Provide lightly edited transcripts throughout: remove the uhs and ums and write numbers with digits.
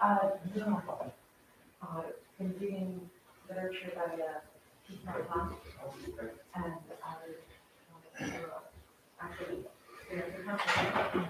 No. Been reading literature by Spinal Twist, and I wanted to actually experience the concept.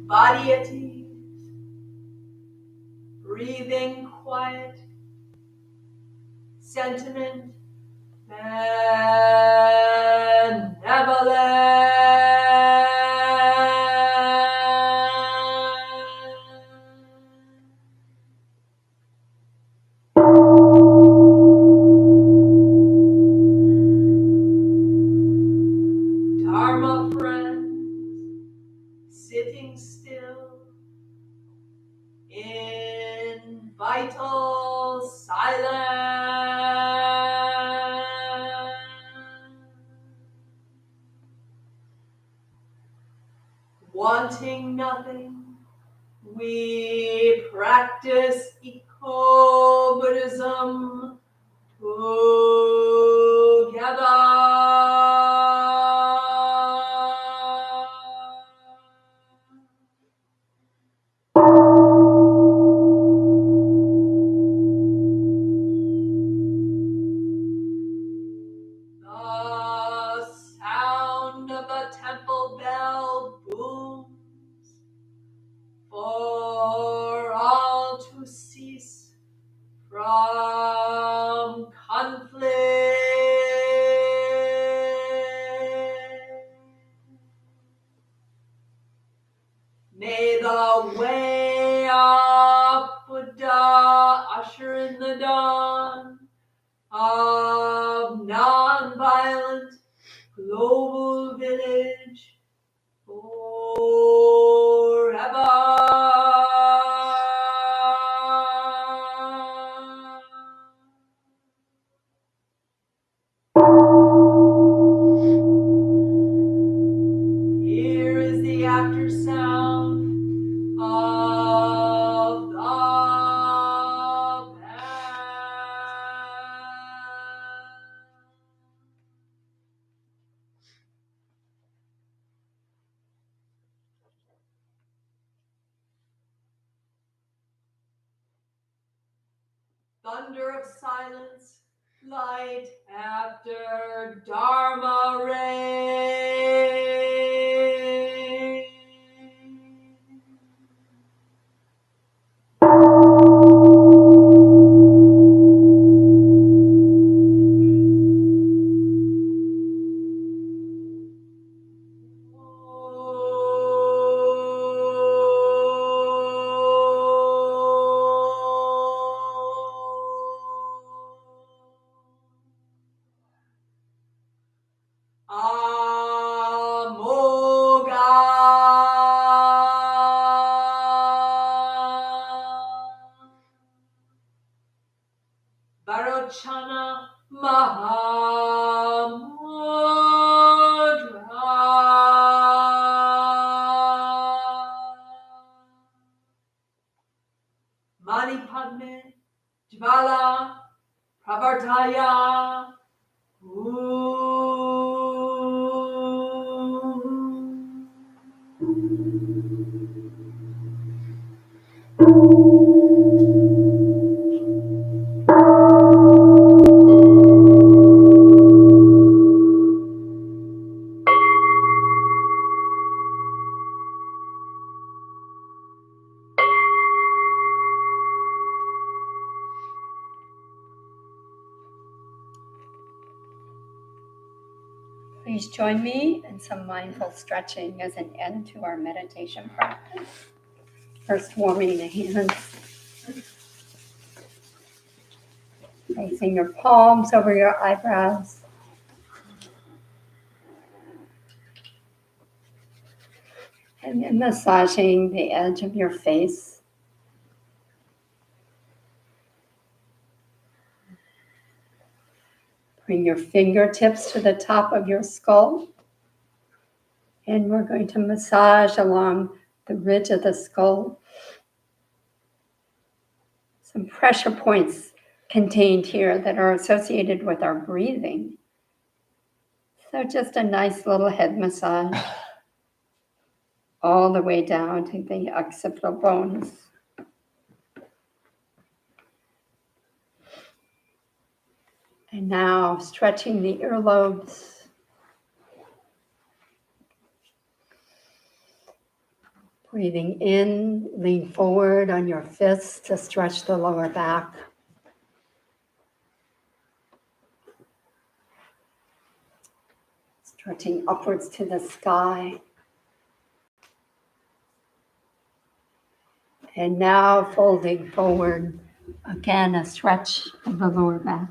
Body at ease, breathing quiet, sentiment benevolent. Dharma friends, sitting still in vital silence, wanting nothing, we practice eco-Buddhism together. The sound of a temple bell booms for all to cease from conflict. May the way of Buddha usher in the dawn of non-violent global village forever. Here is the after sound of the bell. Thunder of silence, light after Dharma rain. Varochana Mahamudra. Mani Padme Jvala Pravartaya. Please join me in some mindful stretching as an end to our meditation practice. First, warming the hands. Placing your palms over your eyebrows. And then massaging the edge of your face. Bring your fingertips to the top of your skull. And we're going to massage along the ridge of the skull. Some pressure points contained here that are associated with our breathing. So just a nice little head massage all the way down to the occipital bones. And now stretching the earlobes. Breathing in, lean forward on your fists to stretch the lower back. Stretching upwards to the sky. And now folding forward, again a stretch of the lower back.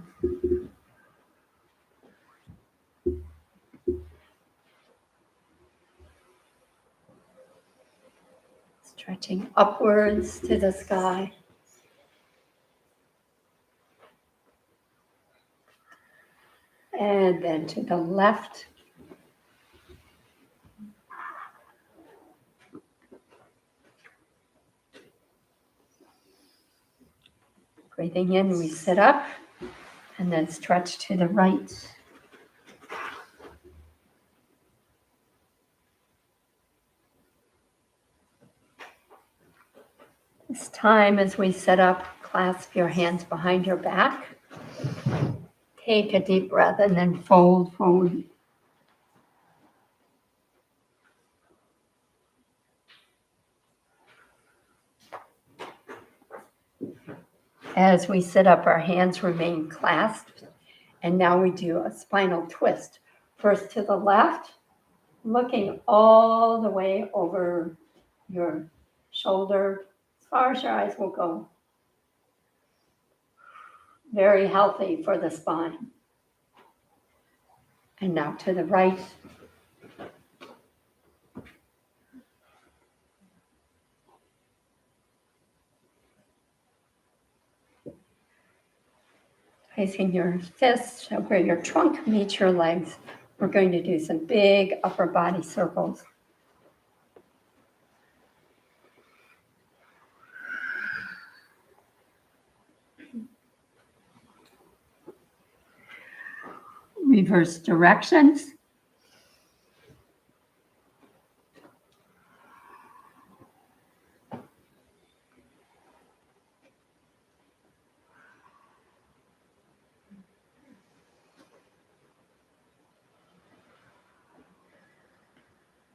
Stretching upwards to the sky. And then to the left. Breathing in, we sit up and then stretch to the right. This time as we sit up, clasp your hands behind your back. Take a deep breath and then fold forward. As we sit up, our hands remain clasped. And now we do a spinal twist. First to the left, looking all the way over your shoulder, as far as your eyes will go. Very healthy for the spine. And now to the right. Placing your fists where your trunk meets your legs. We're going to do some big upper body circles. Reverse directions.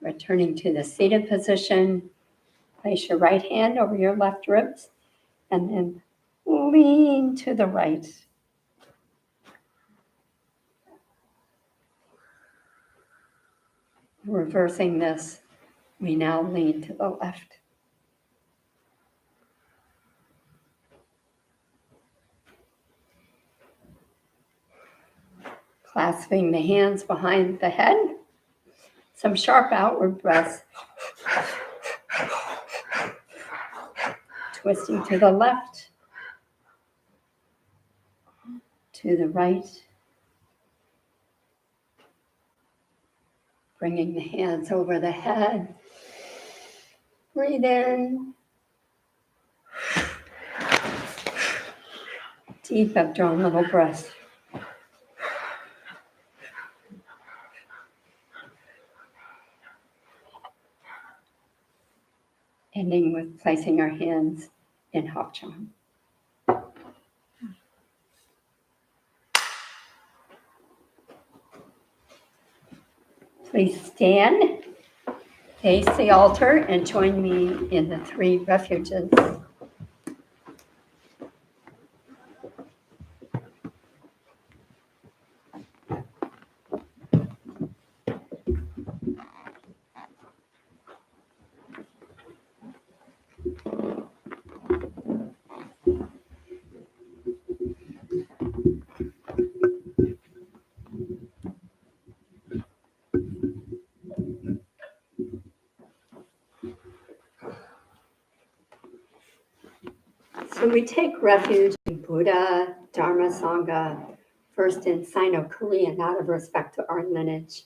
Returning to the seated position, place your right hand over your left ribs and then lean to the right. Reversing this, we now lean to the left. Clasping the hands behind the head. Some sharp outward breaths. Twisting to the left, to the right. Bringing the hands over the head. Breathe in. Deep abdominal breath. Ending with placing our hands in Hop Chan. Please stand, face the altar, and join me in the Three Refuges. We take refuge in Buddha, Dharma, Sangha, first in Sino-Korean out of respect to our lineage,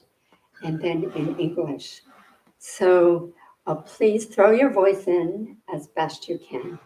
and then in English. So please throw your voice in as best you can.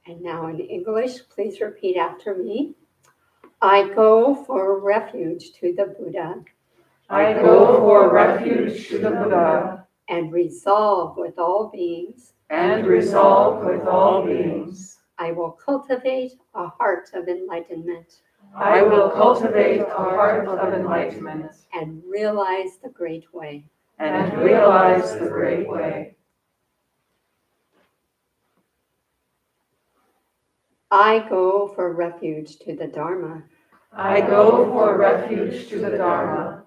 And now in English, please repeat after me. I go for refuge to the Buddha. I go for refuge to the Buddha. And resolve with all beings. And resolve with all beings. I will cultivate a heart of enlightenment. I will cultivate a heart of enlightenment. And realize the great way. And realize the great way. I go for refuge to the Dharma. I go for refuge to the Dharma.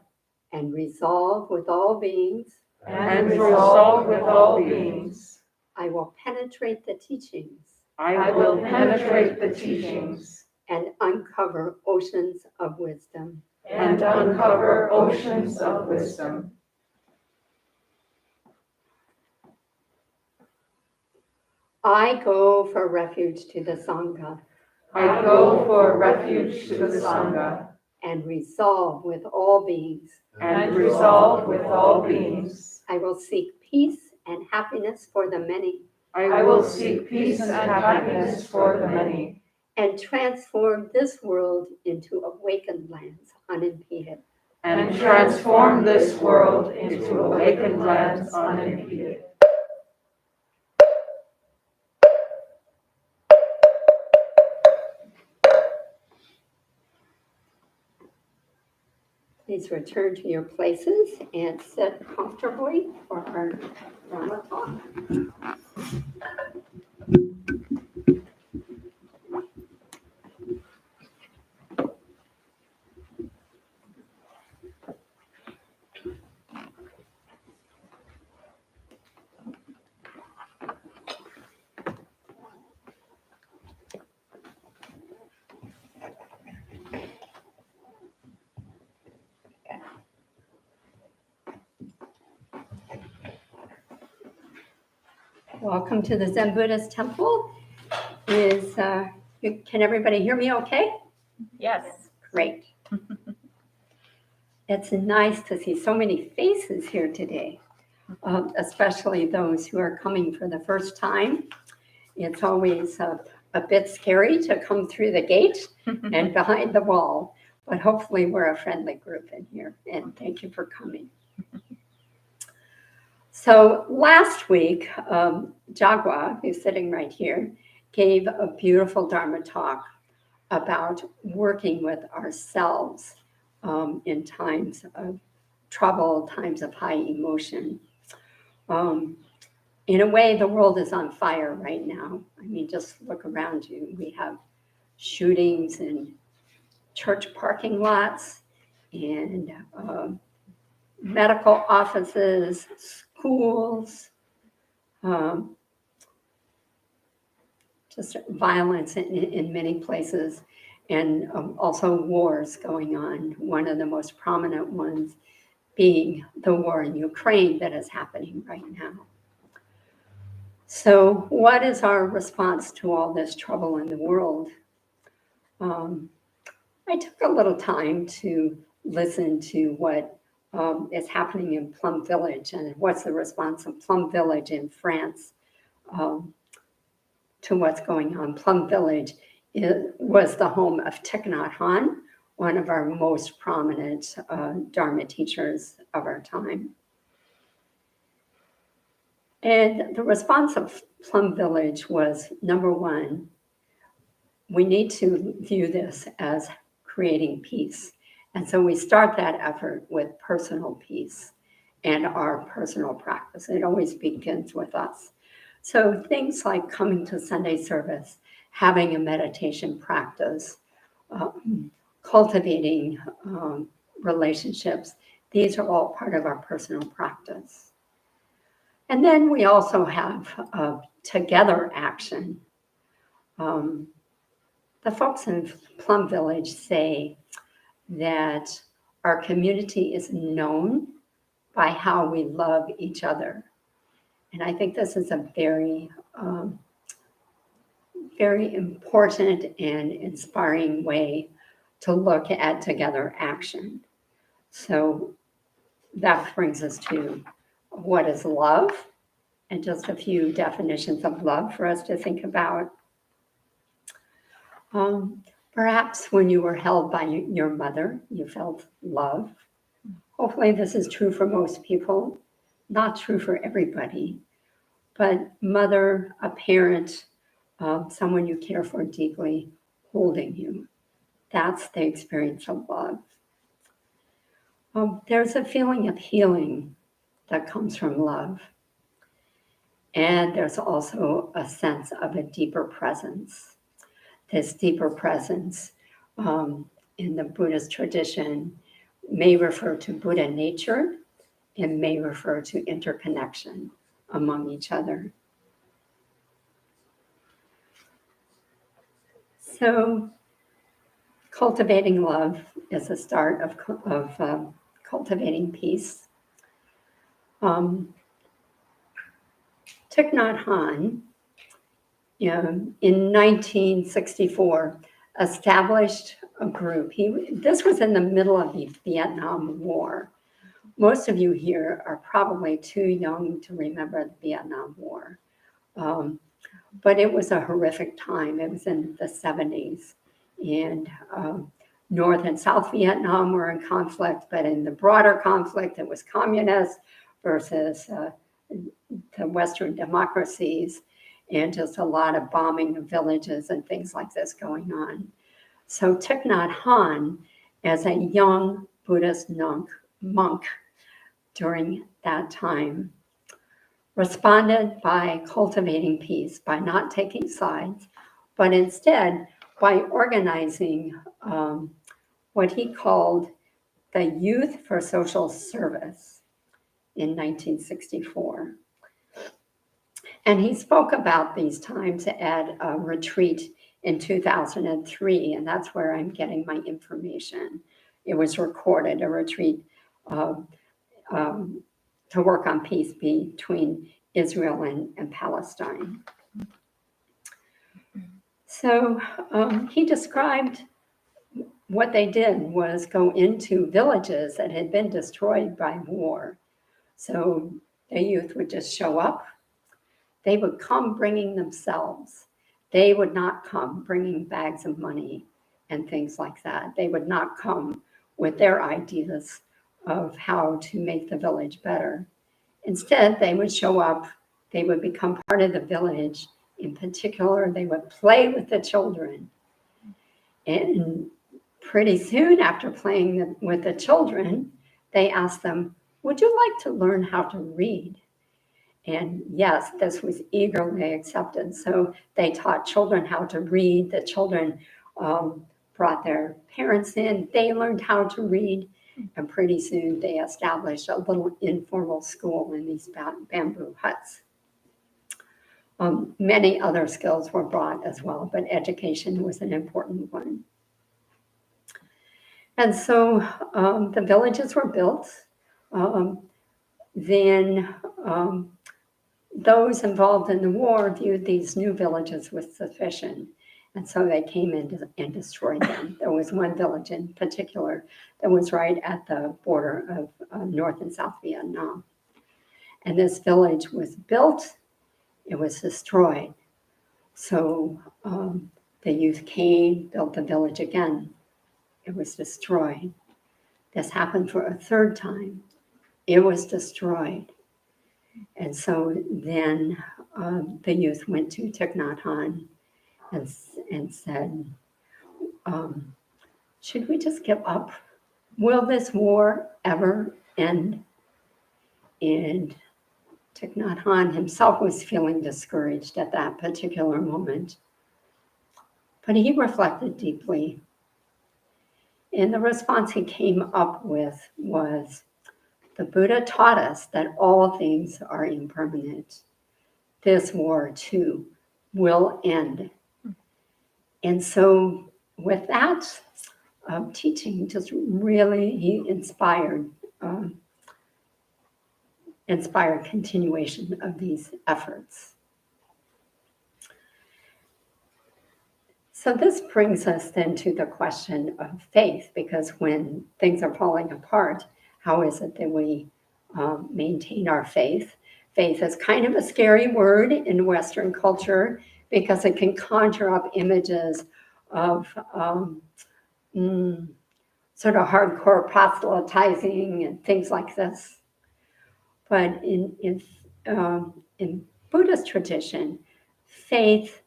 And resolve with all beings. And resolve with all beings. I will penetrate the teachings. I will penetrate the teachings. And uncover oceans of wisdom. And uncover oceans of wisdom. I go for refuge to the Sangha. I go for refuge to the Sangha. And resolve with all beings. And resolve with all beings. I will seek peace and happiness for the many. I will seek peace and happiness for the many. And transform this world into awakened lands unimpeded. And transform this world into awakened lands unimpeded. Please return to your places and sit comfortably for our Dharma talk. Welcome to the Zen Buddhist Temple. Can everybody hear me okay? Yes. Great. It's nice to see so many faces here today, especially those who are coming for the first time. It's always a bit scary to come through the gate and behind the wall, but hopefully we're a friendly group in here, and thank you for coming. So last week, Jagwa, who's sitting right here, gave a beautiful Dharma talk about working with ourselves in times of trouble, times of high emotion. In a way, the world is on fire right now. I mean, just look around you. We have shootings in church parking lots and medical offices, schools, just violence in many places, and also wars going on. One of the most prominent ones being the war in Ukraine that is happening right now. So what is our response to all this trouble in the world? I took a little time to listen to what is happening in Plum Village and what's the response of Plum Village in France to what's going on. Plum Village was the home of Thich Nhat Hanh, one of our most prominent Dharma teachers of our time. And the response of Plum Village was, number one, we need to view this as creating peace. And so we start that effort with personal peace and our personal practice. It always begins with us. So things like coming to Sunday service, having a meditation practice, cultivating relationships, these are all part of our personal practice. And then we also have together action. The folks in Plum Village say that our community is known by how we love each other. And I think this is a very, very important and inspiring way to look at together action. So that brings us to what is love, and just a few definitions of love for us to think about. Perhaps when you were held by your mother, you felt love. Hopefully this is true for most people, not true for everybody. But mother, a parent, someone you care for deeply, holding you. That's the experience of love. There's a feeling of healing that comes from love. And there's also a sense of a deeper presence. This deeper presence in the Buddhist tradition may refer to Buddha nature and may refer to interconnection among each other. So cultivating love is the start of cultivating peace. Thich Nhat Hanh, in 1964, established a group. This was in the middle of the Vietnam War. Most of you here are probably too young to remember the Vietnam War. But it was a horrific time. It was in the 70s. And North and South Vietnam were in conflict, but in the broader conflict, it was communist versus the Western democracies, and just a lot of bombing of villages and things like this going on. So Thich Nhat Hanh, as a young Buddhist monk during that time, responded by cultivating peace, by not taking sides, but instead by organizing what he called the Youth for Social Service in 1964. And he spoke about these times at a retreat in 2003, and that's where I'm getting my information. It was recorded, a retreat to work on peace between Israel and Palestine. So he described what they did was go into villages that had been destroyed by war. So the youth would just show up. They would come bringing themselves. They would not come bringing bags of money and things like that. They would not come with their ideas of how to make the village better. Instead, they would show up. They would become part of the village. In particular, they would play with the children. And pretty soon after playing with the children, they asked them, "Would you like to learn how to read?" And yes, this was eagerly accepted. So they taught children how to read. The children brought their parents in. They learned how to read. And pretty soon they established a little informal school in these bamboo huts. Many other skills were brought as well, but education was an important one. And so the villages were built. Then those involved in the war viewed these new villages with suspicion. And so they came in and destroyed them. There was one village in particular that was right at the border of North and South Vietnam. And this village was built, it was destroyed. So the youth came, built the village again. It was destroyed. This happened for a third time. It was destroyed. And so then the youth went to Thich Nhat Hanh and said, should we just give up? Will this war ever end? And Thich Nhat Hanh himself was feeling discouraged at that particular moment. But he reflected deeply. And the response he came up with was, the Buddha taught us that all things are impermanent. This war, too, will end. And so with that teaching, just really, he inspired continuation of these efforts. So this brings us then to the question of faith, because when things are falling apart, how is it that we maintain our faith? Faith is kind of a scary word in Western culture because it can conjure up images of sort of hardcore proselytizing and things like this. But in Buddhist tradition, faith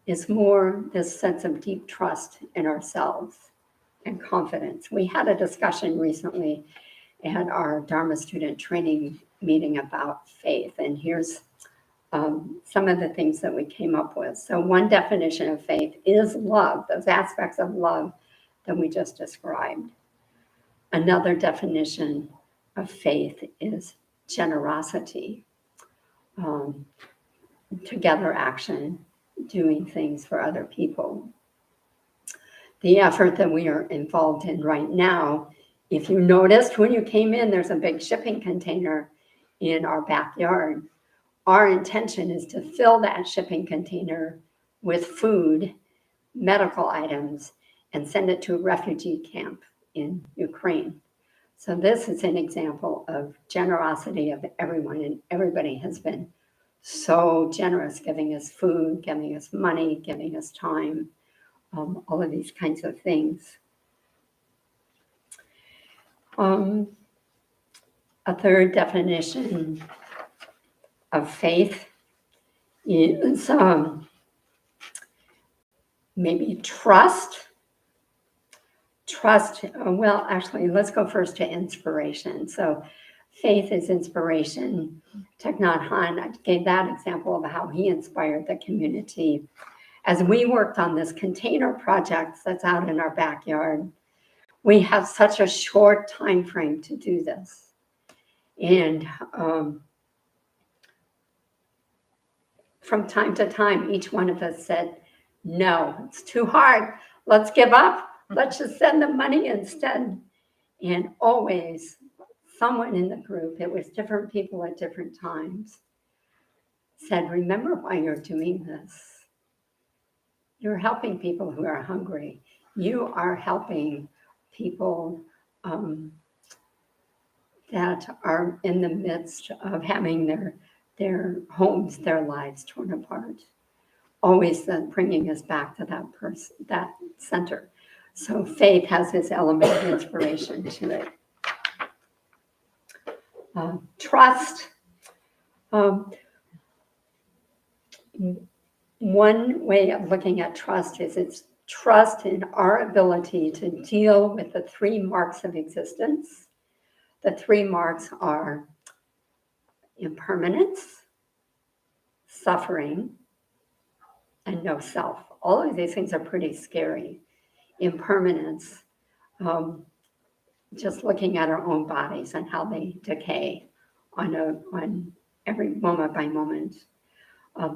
is more this sense of deep trust in ourselves and confidence. We had a discussion recently at our Dharma student training meeting about faith, and here's some of the things that we came up with. So one definition of faith is love, those aspects of love that we just described. Another definition of faith is generosity, together action, doing things for other people. The effort that we are involved in right now, if you noticed when you came in, there's a big shipping container in our backyard. Our intention is to fill that shipping container with food, medical items, and send it to a refugee camp in Ukraine. So this is an example of generosity of everyone, and everybody has been so generous, giving us food, giving us money, giving us time, all of these kinds of things. A third definition of faith is maybe trust, Trust, well, actually, let's go first to inspiration. So faith is inspiration. Thich Nhat Hanh gave that example of how he inspired the community. As we worked on this container project that's out in our backyard, we have such a short time frame to do this. And from time to time, each one of us said, no, it's too hard. Let's give up. Let's just send the money instead. And always someone in the group, it was different people at different times, said, remember why you're doing this. You're helping people who are hungry. You are helping people that are in the midst of having their homes, their lives torn apart. Always then bringing us back to that person, that center. So faith has this element of inspiration to it. Trust. One way of looking at trust is it's trust in our ability to deal with the three marks of existence. The three marks are impermanence, suffering, and no self. All of these things are pretty scary. Impermanence, just looking at our own bodies and how they decay on every moment by moment.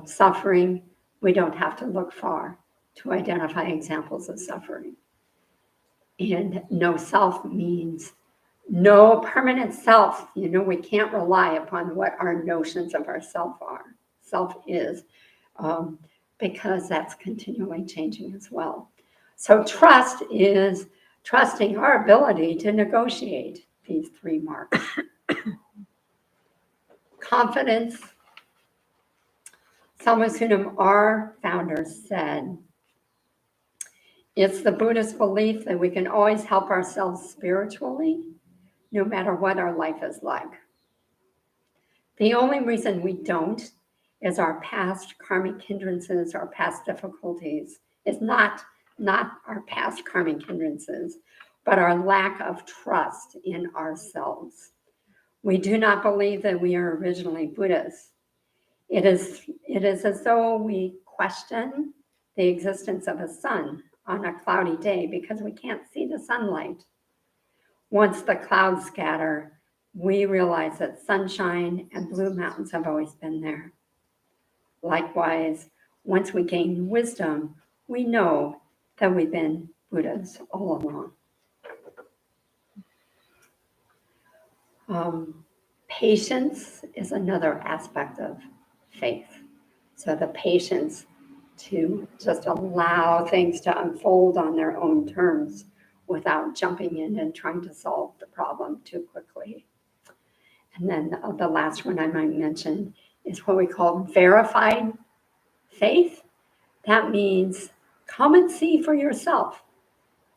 Suffering, we don't have to look far to identify examples of suffering. And no self means no permanent self. You know, we can't rely upon what our notions of ourself are. Self is, because that's continually changing as well. So trust is trusting our ability to negotiate these three marks. Confidence. Samasunam, our founder, said, it's the Buddhist belief that we can always help ourselves spiritually, no matter what our life is like. The only reason we don't is our past karmic hindrances, our past difficulties, is not our past karmic hindrances, but our lack of trust in ourselves. We do not believe that we are originally Buddhists. It is as though we question the existence of a sun on a cloudy day because we can't see the sunlight. Once the clouds scatter, we realize that sunshine and blue mountains have always been there. Likewise, once we gain wisdom, we know that we've been Buddhas all along. Patience is another aspect of faith. So the patience to just allow things to unfold on their own terms without jumping in and trying to solve the problem too quickly. And then the last one I might mention is what we call verified faith. That means come and see for yourself.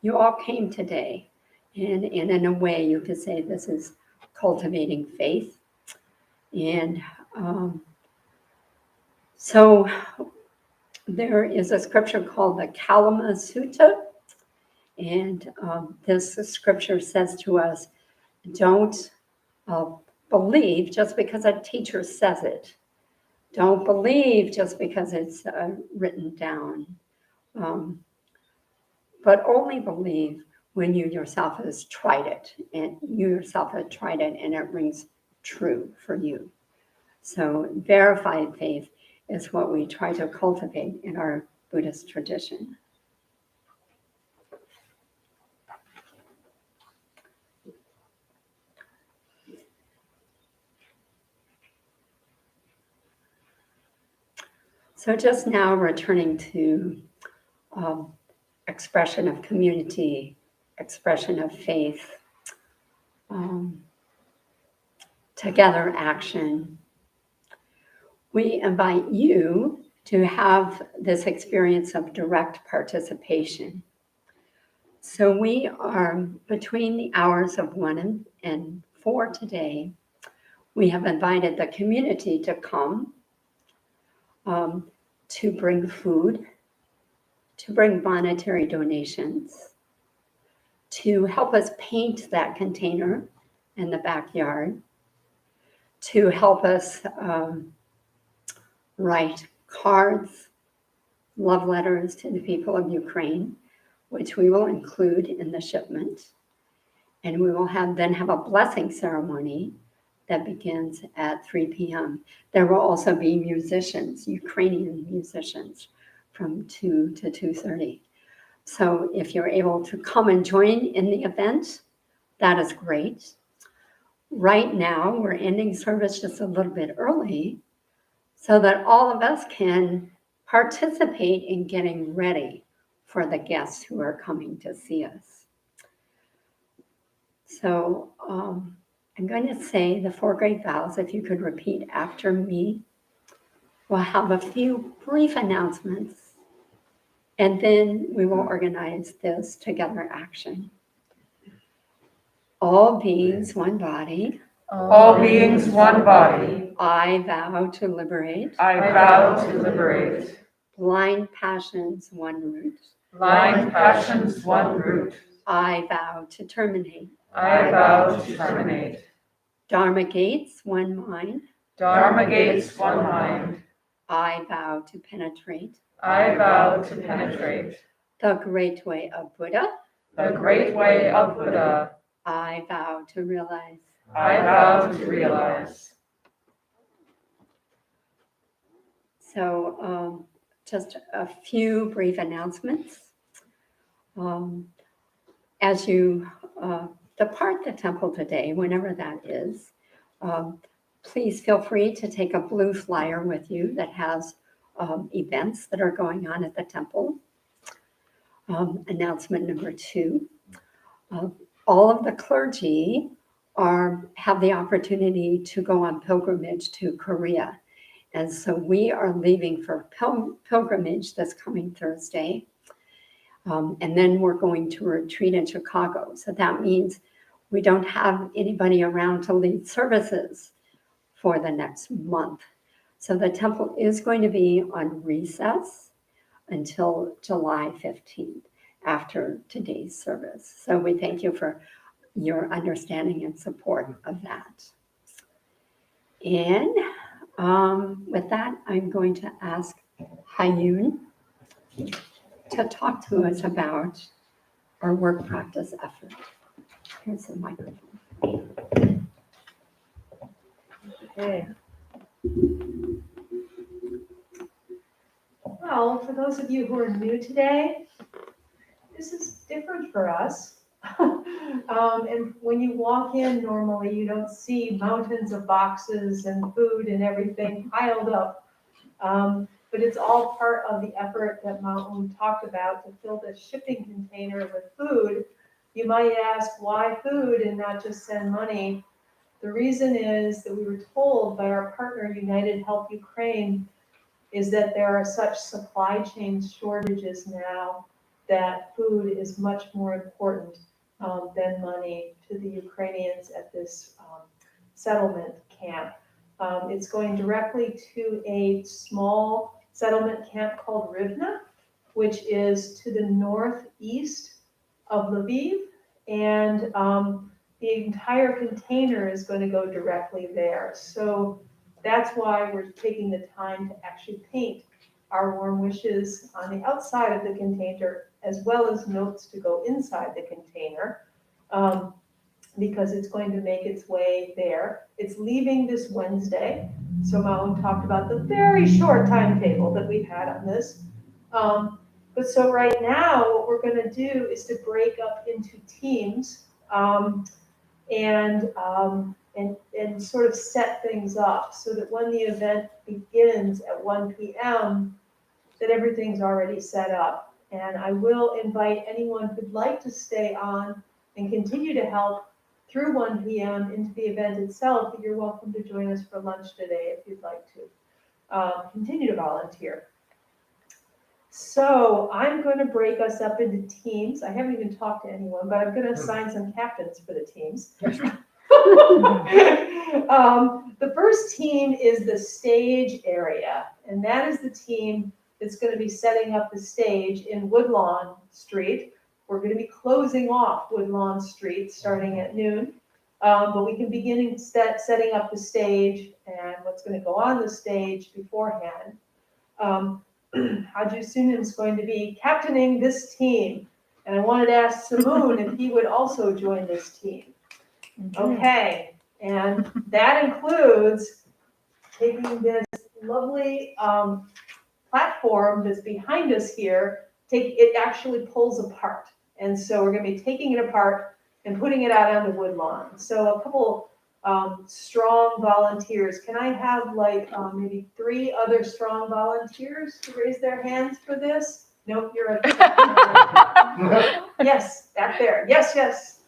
You all came today. And in a way, you could say this is cultivating faith. And so there is a scripture called the Kalama Sutta. And this scripture says to us, don't believe just because a teacher says it. Don't believe just because it's written down. But only believe when you yourself has tried it and it rings true for you. So verified faith is what we try to cultivate in our Buddhist tradition. So just now returning to expression of community, expression of faith, together action. We invite you to have this experience of direct participation. So we are between the hours of 1 and 4 today. We have invited the community to come, to bring food, to bring monetary donations, to help us paint that container in the backyard, to help us write cards, love letters to the people of Ukraine, which we will include in the shipment. And we will then have a blessing ceremony that begins at 3 p.m. There will also be musicians, Ukrainian musicians, from 2 to 2:30. So if you're able to come and join in the event, that is great. Right now, we're ending service just a little bit early so that all of us can participate in getting ready for the guests who are coming to see us. So I'm going to say the 4 great vows, if you could repeat after me. We'll have a few brief announcements, and then we will organize this together action. All beings, one body. All beings, one body. I vow to liberate. I vow to liberate. Blind passions, one root. Blind passions, one root. I vow to terminate. I vow to terminate. Dharma gates, one mind. Dharma gates, one mind. I vow to penetrate. I vow to penetrate. The great way of Buddha. The great way of Buddha. I vow to realize. I vow to realize. So just a few brief announcements. As you depart the temple today, whenever that is, please feel free to take a blue flyer with you that has events that are going on at the temple. Announcement number 2, all of the clergy have the opportunity to go on pilgrimage to Korea. And so we are leaving for pilgrimage this coming Thursday. And then we're going to retreat in Chicago. So that means we don't have anybody around to lead services for the next month. So the temple is going to be on recess until July 15th after today's service. So we thank you for your understanding and support of that. And with that, I'm going to ask Hayun to talk to us about our work practice effort. Here's the microphone. Okay. Well, for those of you who are new today, this is different for us. And when you walk in normally, you don't see mountains of boxes and food and everything piled up. But it's all part of the effort that Maun talked about to fill the shipping container with food. You might ask, why food and not just send money? The reason is that we were told by our partner, United Help Ukraine, is that there are such supply chain shortages now that food is much more important than money to the Ukrainians at this settlement camp. It's going directly to a small settlement camp called Rivne, which is to the northeast of Lviv, and the entire container is going to go directly there. So that's why we're taking the time to actually paint our warm wishes on the outside of the container, as well as notes to go inside the container, because it's going to make its way there. It's leaving this Wednesday. So Maun talked about the very short timetable that we've had on this. But so right now, what we're going to do is to break up into teams and sort of set things up so that when the event begins at 1 p.m., that everything's already set up. And I will invite anyone who'd like to stay on and continue to help through 1 p.m. into the event itself, but you're welcome to join us for lunch today if you'd like to continue to volunteer. So I'm going to break us up into teams. I haven't even talked to anyone, but I'm going to assign some captains for the teams. The first team is the stage area, and that is the team that's going to be setting up the stage in Woodlawn Street. We're going to be closing off Woodlawn Street starting at noon. But we can begin setting up the stage and what's going to go on the stage beforehand. Haji Sunim is going to be captaining this team. And I wanted to ask Samoon if he would also join this team. Okay, and that includes taking this lovely platform that's behind us here. It actually pulls apart. And so we're going to be taking it apart and putting it out on the wood lawn. So a couple strong volunteers. Can I have like maybe 3 other strong volunteers to raise their hands for this? Nope, you're a yes, back there. Yes, yes.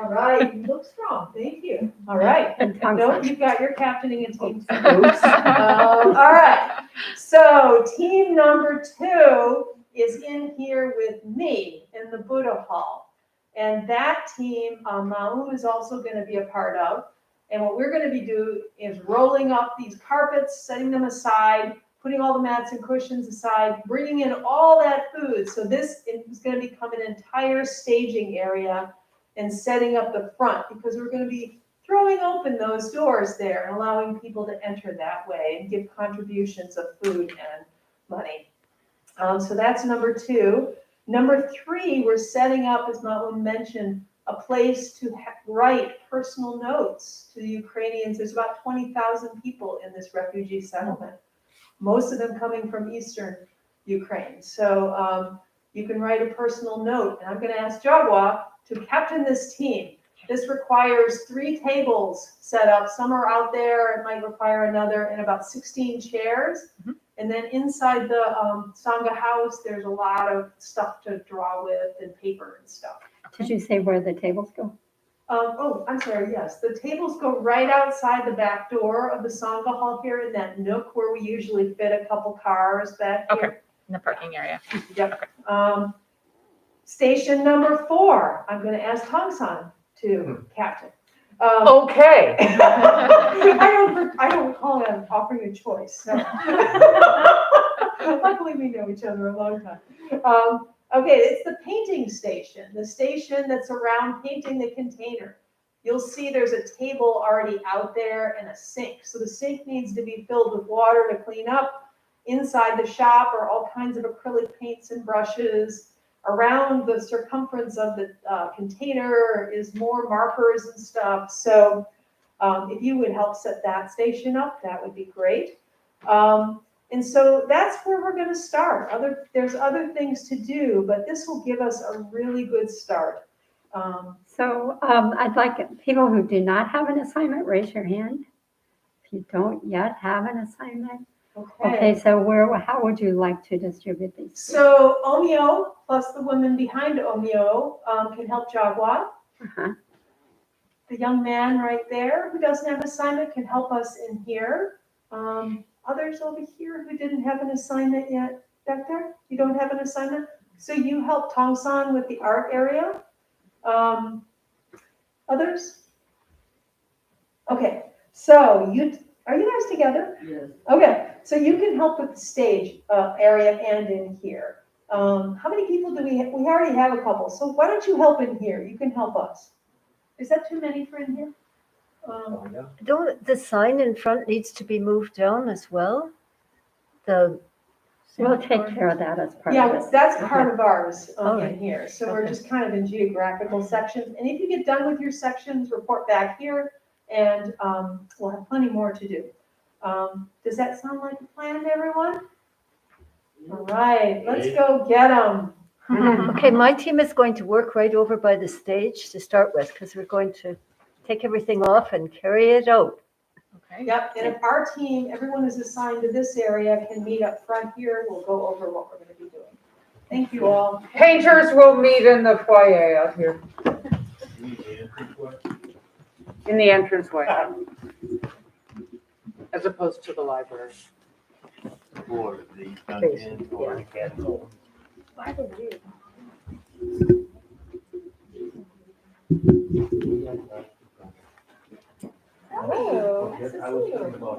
All right, you look strong. Thank you. All right. No, you've got your captaining and team. Oops. All right. So team number 2 is in here with me in the Buddha Hall. And that team, Maun is also going to be a part of. And what we're going to be doing is rolling up these carpets, setting them aside, putting all the mats and cushions aside, bringing in all that food. So this is going to become an entire staging area and setting up the front, because we're going to be throwing open those doors there and allowing people to enter that way and give contributions of food and money. So that's number 2. Number 3, we're setting up, as Maun mentioned, a place to write personal notes to the Ukrainians. There's about 20,000 people in this refugee settlement, most of them coming from eastern Ukraine. So you can write a personal note. And I'm going to ask Jagwa to captain this team. This requires 3 tables set up. Some are out there. It might require another, and about 16 chairs. Mm-hmm. And then inside the Sangha house, there's a lot of stuff to draw with and paper and stuff. Did you say where the tables go? Oh, I'm sorry, yes. The tables go right outside the back door of the Sangha hall here in that nook where we usually fit a couple cars back here. Okay, in the parking area. Yep. Okay. Station number 4, I'm going to ask Tong-san to captain. Okay. I don't recall him offering a choice. So. Luckily, we know each other a long time. Okay, it's the painting station, the station that's around painting the container. You'll see there's a table already out there and a sink. So the sink needs to be filled with water to clean up. Inside the shop are all kinds of acrylic paints and brushes. Around the circumference of the container is more markers and stuff. So if you would help set that station up, that would be great. And so that's where we're going to start. There's other things to do, but this will give us a really good start. So I'd like people who do not have an assignment, raise your hand. If you don't yet have an assignment. Okay, so how would you like to distribute these? So Omyo plus the woman behind Omyo can help Jagwa. Uh-huh. The young man right there who doesn't have an assignment can help us in here. Others over here who didn't have an assignment yet. Back there, you don't have an assignment? So you help Tong-san with the art area. Others? Okay, so are you guys together? Yes. Okay, so you can help with the stage area and in here. How many people do we have? We already have a couple, so why don't you help in here? You can help us. Is that too many for in here? The sign in front needs to be moved down as well? We'll take care of that as part of Yeah, it. that's part of ours Alright. in here. So we're Okay. just kind of in geographical sections. And if you get done with your sections, report back here, and we'll have plenty more to do. Does that sound like a plan to everyone? All right, let's go get them. Okay, my team is going to work right over by the stage to start with, because we're going to take everything off and carry it out. Okay. Yep, and if our team, everyone is assigned to this area, can meet up front here, we'll go over what we're going to be doing. Thank you all. Painters will meet in the foyer out here, in the entranceway, as opposed to the library. For the content or the catalog. Oh, I was thinking about